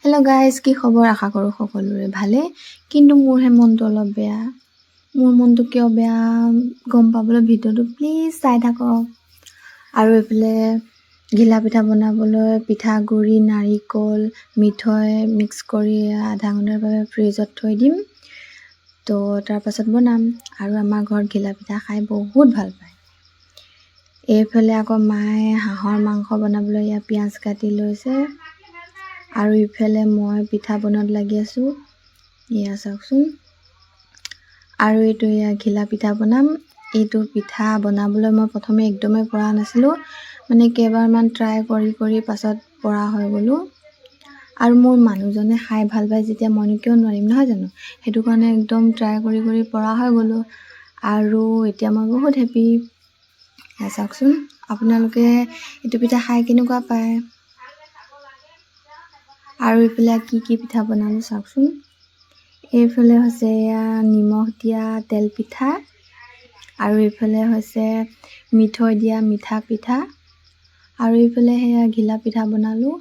Hello' guys, কি খবৰ? আশা কৰোঁ সকলোৰে ভালে। কিন্তু মোৰহে মনটো অলপ বেয়া। মোৰ মনটো কিয় বেয়া গম পাবলৈ ভিডিঅ'টো প্লিজ চাই থাকক। আৰু এইফালে ঘিলা পিঠা বনাবলৈ পিঠাগুড়ি, নাৰিকল, মিঠৈ মিক্স কৰি আধা ঘণ্টাৰ বাবে ফ্ৰিজত থৈ দিম। তো তাৰপাছত বনাম। আৰু আমাৰ ঘৰত ঘিলা পিঠা খাই বহুত ভাল পায়। এইফালে আকৌ মায়ে হাঁহৰ মাংস বনাবলৈ পিঁয়াজ কাটি লৈছে। আৰু ইফালে মই পিঠা বনোৱাত লাগি আছোঁ। এয়া চাওকচোন। আৰু এইটো ঘিলা পিঠা বনাম। এইটো পিঠা বনাবলৈ মই প্ৰথমে একদমেই পৰা নাছিলোঁ, মানে কেইবাৰমান ট্ৰাই কৰি পাছত পৰা হৈ গ'লোঁ। আৰু মোৰ মানুহজনে খাই ভাল পায় যেতিয়া, মইনো কিয় নোৱাৰিম, নহয় জানো? সেইটো কাৰণে একদম ট্ৰাই কৰি পৰা হৈ গ'লোঁ। আৰু এতিয়া মই বহুত হেপী। চাওকচোন আপোনালোকে এইটো পিঠা খাই কেনেকুৱা পায়। আৰু এইফালে কি পিঠা বনালোঁ চাওকচোন। এইফালে হৈছে নিমখ দিয়া তেল পিঠা, আৰু এইফালে হৈছে মিঠৈ দিয়া মিঠা পিঠা, আৰু এইফালে সেয়া ঘিলা পিঠা বনালোঁ।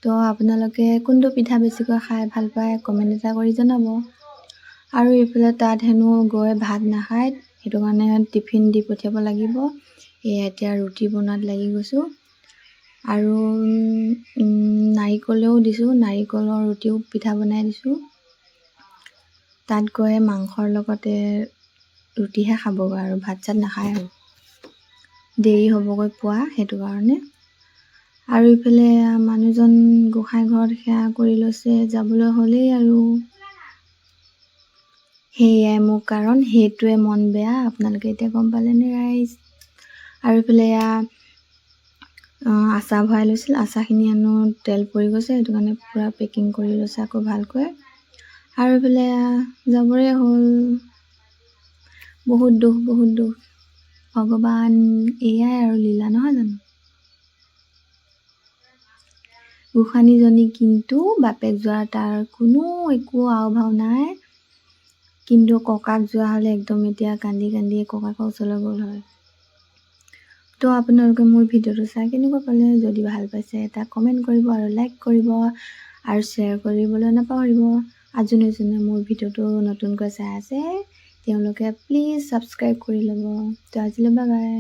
তো আপোনালোকে কোনটো পিঠা বেছিকৈ খাই ভাল পায় কমেণ্ট এটা কৰি জনাব। আৰু এইফালে তাত হেনো গৈ ভাত নাখায়, সেইটো কাৰণে টিফিন দি পঠিয়াব লাগিব। এতিয়া ৰুটি বনোৱাত লাগি গৈছোঁ। আৰু নাৰিকলেও দিছোঁ, নাৰিকলৰ ৰুটিও পিঠা বনাই দিছোঁ। তাত গৈ মাংসৰ লগতে ৰুটিহে খাবগৈ, আৰু ভাত চাত নাখায়। আৰু দেৰি হ'বগৈ পোৱা, সেইটো কাৰণে। আৰু ইফালে মানুহজন গোঁসাই ঘৰত সেৱা কৰি লৈছে, যাবলৈ হ'লেই। আৰু সেয়াই মোৰ কাৰণ, সেইটোৱে মন বেয়া। আপোনালোকে এতিয়া গম পালেনে ৰাইজ? আৰু ইফালে আচাৰ ভৰাই লৈছিল, আচাৰখিনি হেনো তেল পৰি গৈছে, সেইটো কাৰণে পূৰা পেকিং কৰি লৈছে আকৌ ভালকৈ। আৰু এইফালে যাবৰে হ'ল। বহুত দুখ ভগৱান, এয়াই আৰু লীলা, নহয় জানো? গোসানীজনী কিন্তু বাপেক যোৱাৰ তাৰ কোনো একো আও ভাও নাই। কিন্তু ককাক যোৱা হ'লে একদম এতিয়া কান্দি ককাকৰ ওচৰলৈ গ'ল হয়। তো আপোনালোকে মোৰ ভিডিঅ'টো চাই কেনেকুৱা পালে? যদি ভাল পাইছে এটা কমেণ্ট কৰিব, আৰু লাইক কৰিব, আৰু শ্বেয়াৰ কৰিবলৈ নাপাহৰিব। আৰু যোনে মোৰ ভিডিঅ'টো নতুনকৈ চাই আছে তেওঁলোকে প্লিজ ছাবস্ক্ৰাইব কৰি ল'ব। তো আজিলৈ বাই বাই।